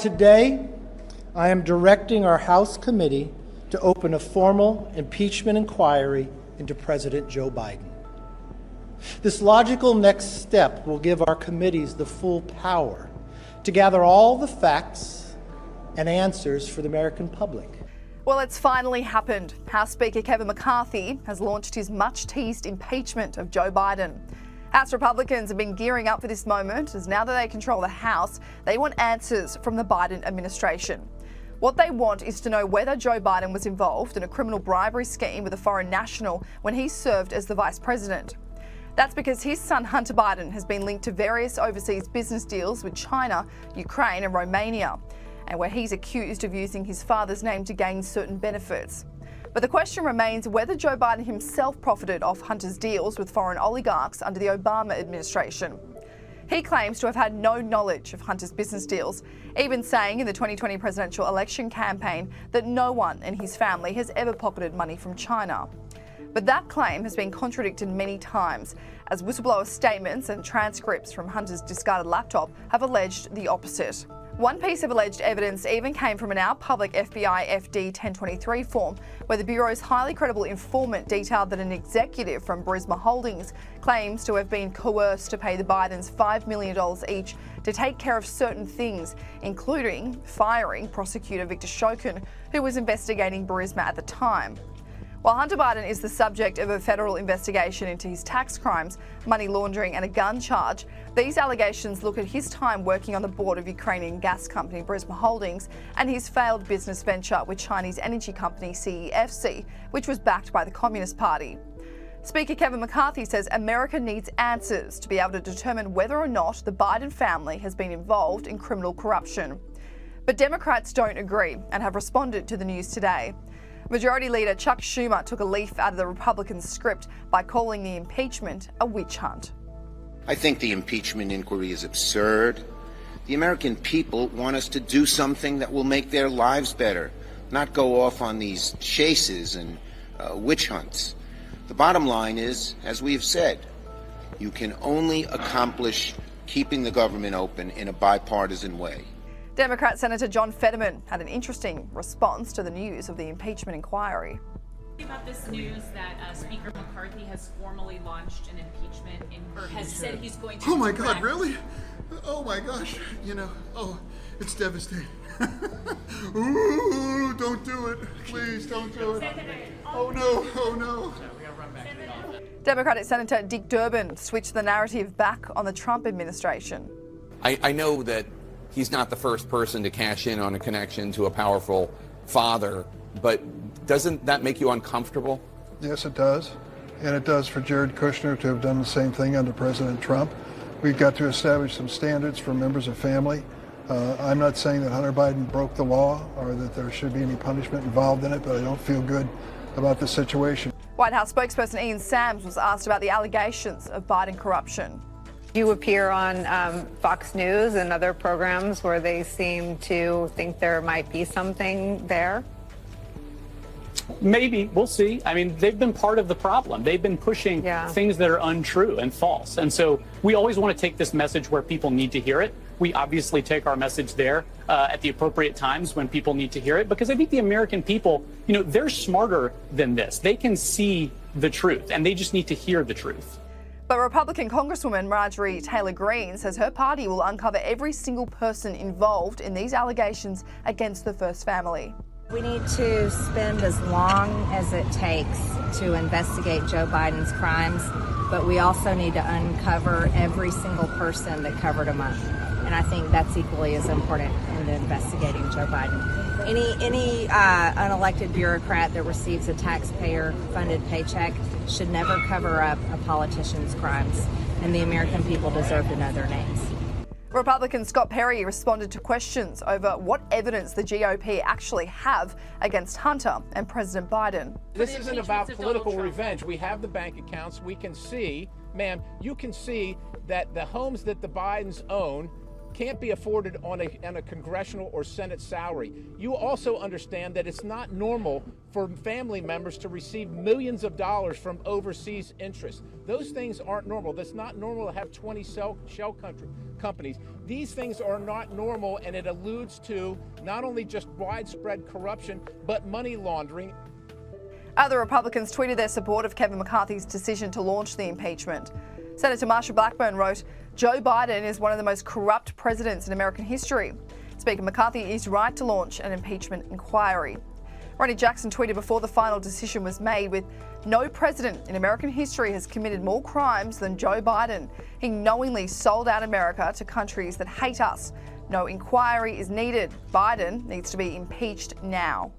Today, I am directing our House committee to open a formal impeachment inquiry into President Joe Biden. This logical next step will give our committees the full power to gather all the facts and answers for the American public. Well, it's finally happened. House Speaker Kevin McCarthy has launched his much-teased impeachment of Joe Biden. House Republicans have been gearing up for this moment, as now that they control the House, they want answers from the Biden administration. What they want is to know whether Joe Biden was involved in a criminal bribery scheme with a foreign national when he served as the vice president. That's because his son Hunter Biden has been linked to various overseas business deals with China, Ukraine and Romania, and where he's accused of using his father's name to gain certain benefits. But the question remains whether Joe Biden himself profited off Hunter's deals with foreign oligarchs under the Obama administration. He claims to have had no knowledge of Hunter's business deals, even saying in the 2020 presidential election campaign that no one in his family has ever pocketed money from China. But that claim has been contradicted many times, as whistleblower statements and transcripts from Hunter's discarded laptop have alleged the opposite. One piece of alleged evidence even came from an now public FBI FD 1023 form, where the Bureau's highly credible informant detailed that an executive from Burisma Holdings claims to have been coerced to pay the Bidens $5 million each to take care of certain things, including firing prosecutor Victor Shokin, who was investigating Burisma at the time. While Hunter Biden is the subject of a federal investigation into his tax crimes, money laundering and a gun charge, these allegations look at his time working on the board of Ukrainian gas company Burisma Holdings and his failed business venture with Chinese energy company CEFC, which was backed by the Communist Party. Speaker Kevin McCarthy says America needs answers to be able to determine whether or not the Biden family has been involved in criminal corruption. But Democrats don't agree and have responded to the news today. Majority Leader Chuck Schumer took a leaf out of the Republican script by calling the impeachment a witch hunt. I think the impeachment inquiry is absurd. The American people want us to do something that will make their lives better, not go off on these chases and witch hunts. The bottom line is, as we have said, you can only accomplish keeping the government open in a bipartisan way. Democrat Senator John Fetterman had an interesting response to the news of the impeachment inquiry. About this news that Speaker McCarthy has formally launched an impeachment or has said he's going to. Oh my God, really? Oh my gosh, it's devastating. Ooh, don't do it. Please don't do it. Oh no. Democratic Senator Dick Durbin switched the narrative back on the Trump administration. I know that he's not the first person to cash in on a connection to a powerful father, but doesn't that make you uncomfortable? Yes, it does. And it does for Jared Kushner to have done the same thing under President Trump. We've got to establish some standards for members of family. I'm not saying that Hunter Biden broke the law or that there should be any punishment involved in it, but I don't feel good about the situation. White House spokesperson Ian Sams was asked about the allegations of Biden corruption. You appear on Fox News and other programs where they seem to think there might be something there. Maybe. We'll see. I mean, they've been part of the problem. They've been pushing things that are untrue and false. And so we always want to take this message where people need to hear it. We obviously take our message there at the appropriate times when people need to hear it, because I think the American people, they're smarter than this. They can see the truth and they just need to hear the truth. But Republican Congresswoman Marjorie Taylor Greene says her party will uncover every single person involved in these allegations against the First Family. We need to spend as long as it takes to investigate Joe Biden's crimes, but we also need to uncover every single person that covered him up. And I think that's equally as important in investigating Joe Biden. Any unelected bureaucrat that receives a taxpayer-funded paycheck should never cover up a politician's crimes, and the American people deserve to know their names. Republican Scott Perry responded to questions over what evidence the GOP actually have against Hunter and President Biden. This isn't about political revenge. We have the bank accounts. We can see, ma'am, you can see that the homes that the Bidens own can't be afforded on a congressional or Senate salary. You also understand that it's not normal for family members to receive millions of dollars from overseas interests. Those things aren't normal. That's not normal to have 20 shell companies. These things are not normal, and it alludes to not only just widespread corruption, but money laundering. Other Republicans tweeted their support of Kevin McCarthy's decision to launch the impeachment. Senator Marsha Blackburn wrote, "Joe Biden is one of the most corrupt presidents in American history. Speaker McCarthy is right to launch an impeachment inquiry." Ronnie Jackson tweeted before the final decision was made with, "No president in American history has committed more crimes than Joe Biden. He knowingly sold out America to countries that hate us. No inquiry is needed. Biden needs to be impeached now."